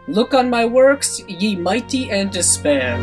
Look on my works, ye mighty, and despair.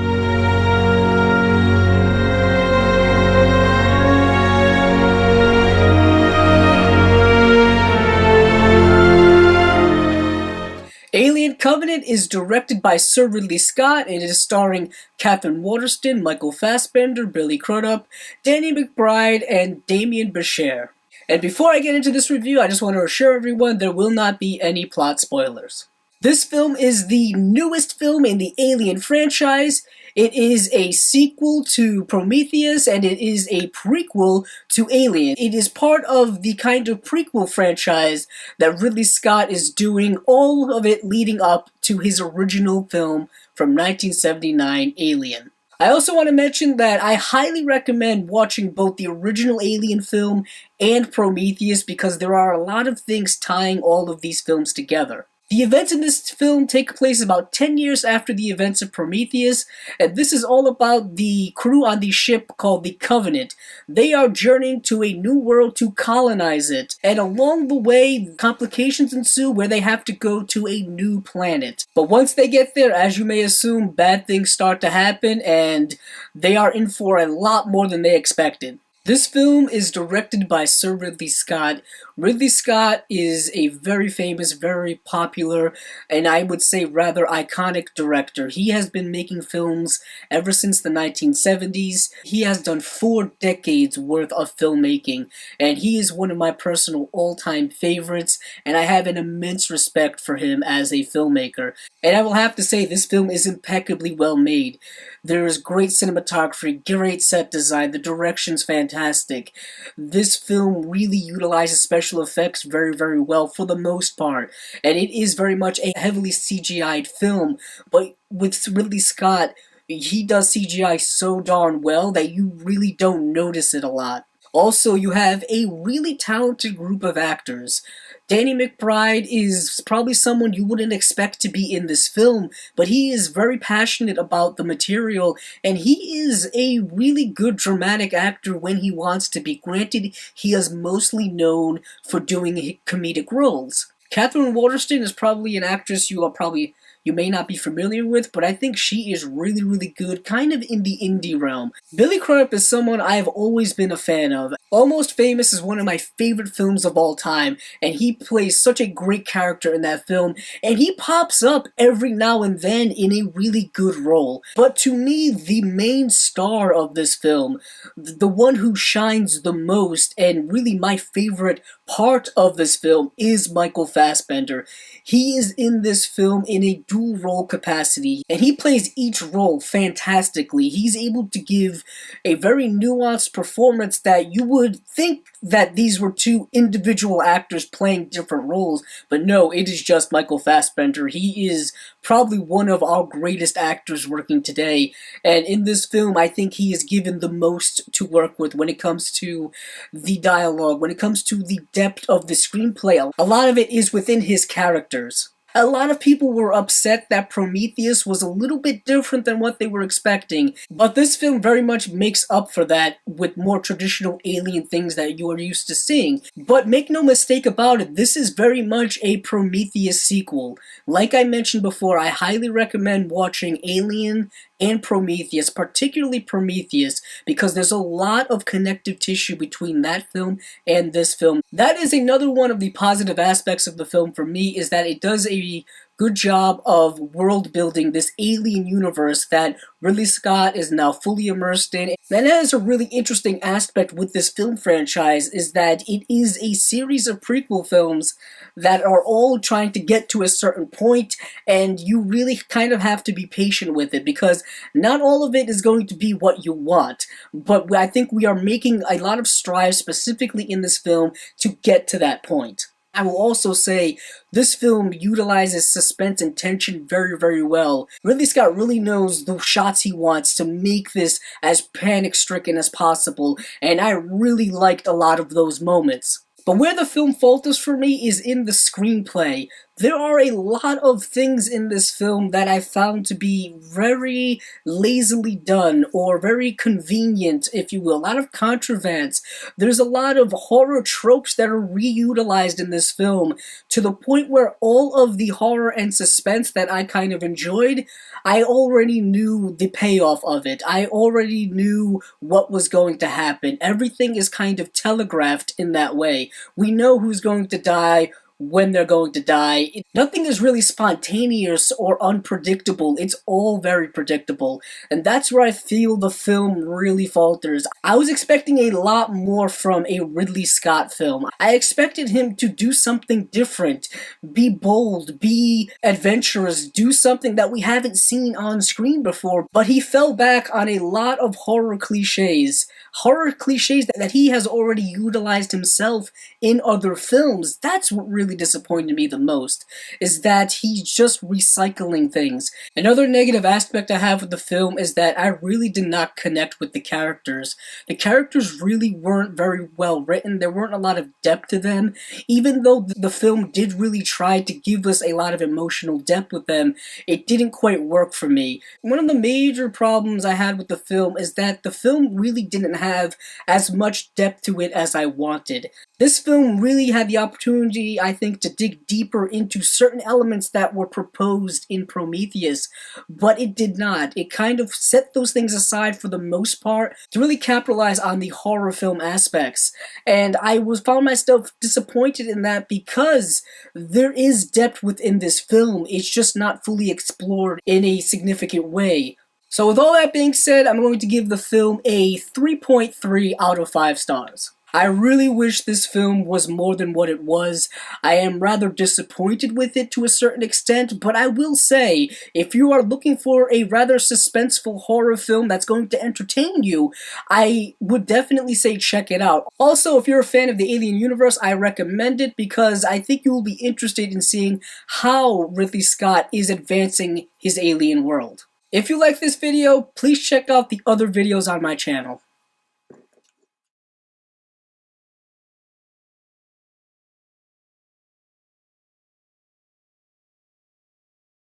Alien Covenant is directed by Sir Ridley Scott and it is starring Katherine Waterston, Michael Fassbender, Billy Crudup, Danny McBride, and Demián Bichir. And before I get into this review, I just want to assure everyone there will not be any plot spoilers. This film is the newest film in the Alien franchise. It is a sequel to Prometheus and it is a prequel to Alien. It is part of the kind of prequel franchise that Ridley Scott is doing, all of it leading up to his original film from 1979, Alien. I also want to mention that I highly recommend watching both the original Alien film and Prometheus because there are a lot of things tying all of these films together. The events in this film take place about 10 years after the events of Prometheus, and this is all about the crew on the ship called the Covenant. They are journeying to a new world to colonize it, and along the way, complications ensue where they have to go to a new planet. But once they get there, as you may assume, bad things start to happen, and they are in for a lot more than they expected. This film is directed by Sir Ridley Scott. Ridley Scott is a very famous, very popular, and I would say rather iconic director. He has been making films ever since the 1970s. He has done 4 decades worth of filmmaking, and he is one of my personal all-time favorites, and I have an immense respect for him as a filmmaker. And I will have to say, this film is impeccably well made. There is great cinematography, great set design, the direction's fantastic. This film really utilizes special effects very, very well for the most part. And it is very much a heavily CGI'd film, but with Ridley Scott, he does CGI so darn well that you really don't notice it a lot. Also, you have a really talented group of actors. Danny McBride is probably someone you wouldn't expect to be in this film, but he is very passionate about the material, and he is a really good dramatic actor when he wants to be. Granted, he is mostly known for doing comedic roles. Katherine Waterston is probably an actress you may not be familiar with, but I think she is really, really good, kind of in the indie realm. Billy Crudup is someone I have always been a fan of. Almost Famous is one of my favorite films of all time, and he plays such a great character in that film, and he pops up every now and then in a really good role. But to me, the main star of this film, the one who shines the most, and really my favorite part of this film, is Michael Fassbender. He is in this film in a dual role capacity, and he plays each role fantastically. He's able to give a very nuanced performance that you would think that these were 2 individual actors playing different roles, but no, it is just Michael Fassbender. He is probably one of our greatest actors working today, and in this film I think he is given the most to work with when it comes to the dialogue, when it comes to the depth of the screenplay. A lot of it is within his characters. A lot of people were upset that Prometheus was a little bit different than what they were expecting, but this film very much makes up for that with more traditional alien things that you are used to seeing. But make no mistake about it, this is very much a Prometheus sequel. Like I mentioned before, I highly recommend watching Alien and Prometheus, particularly Prometheus, because there's a lot of connective tissue between that film and this film. That is another one of the positive aspects of the film for me, is that it does a good job of world building this alien universe that Ridley Scott is now fully immersed in. And that is a really interesting aspect with this film franchise, is that it is a series of prequel films that are all trying to get to a certain point, and you really kind of have to be patient with it because not all of it is going to be what you want. But I think we are making a lot of strides specifically in this film to get to that point. I will also say this film utilizes suspense and tension very, very well. Ridley Scott really knows the shots he wants to make this as panic-stricken as possible, and I really liked a lot of those moments. But where the film falters for me is in the screenplay. There are a lot of things in this film that I found to be very lazily done, or very convenient, if you will. A lot of contrivance. There's a lot of horror tropes that are reutilized in this film, to the point where all of the horror and suspense that I kind of enjoyed, I already knew the payoff of it. I already knew what was going to happen. Everything is kind of telegraphed in that way. We know who's going to die, when they're going to die. Nothing is really spontaneous or unpredictable. It's all very predictable. And that's where I feel the film really falters. I was expecting a lot more from a Ridley Scott film. I expected him to do something different, be bold, be adventurous, do something that we haven't seen on screen before, but he fell back on a lot of horror cliches. Horror cliches that he has already utilized himself in other films. That's what really disappointed me the most, is that he's just recycling things. Another negative aspect I have with the film is that I really did not connect with the characters. The characters really weren't very well written. There weren't a lot of depth to them. Even though the film did really try to give us a lot of emotional depth with them, it didn't quite work for me. One of the major problems I had with the film is that the film really didn't have as much depth to it as I wanted. This film really had the opportunity, I think, to dig deeper into certain elements that were proposed in Prometheus, but it did not. It kind of set those things aside for the most part to really capitalize on the horror film aspects. And I found myself disappointed in that, because there is depth within this film. It's just not fully explored in a significant way. So with all that being said, I'm going to give the film a 3.3 out of 5 stars. I really wish this film was more than what it was. I am rather disappointed with it to a certain extent, but I will say, if you are looking for a rather suspenseful horror film that's going to entertain you, I would definitely say check it out. Also, if you're a fan of the Alien universe, I recommend it, because I think you will be interested in seeing how Ridley Scott is advancing his Alien world. If you like this video, please check out the other videos on my channel.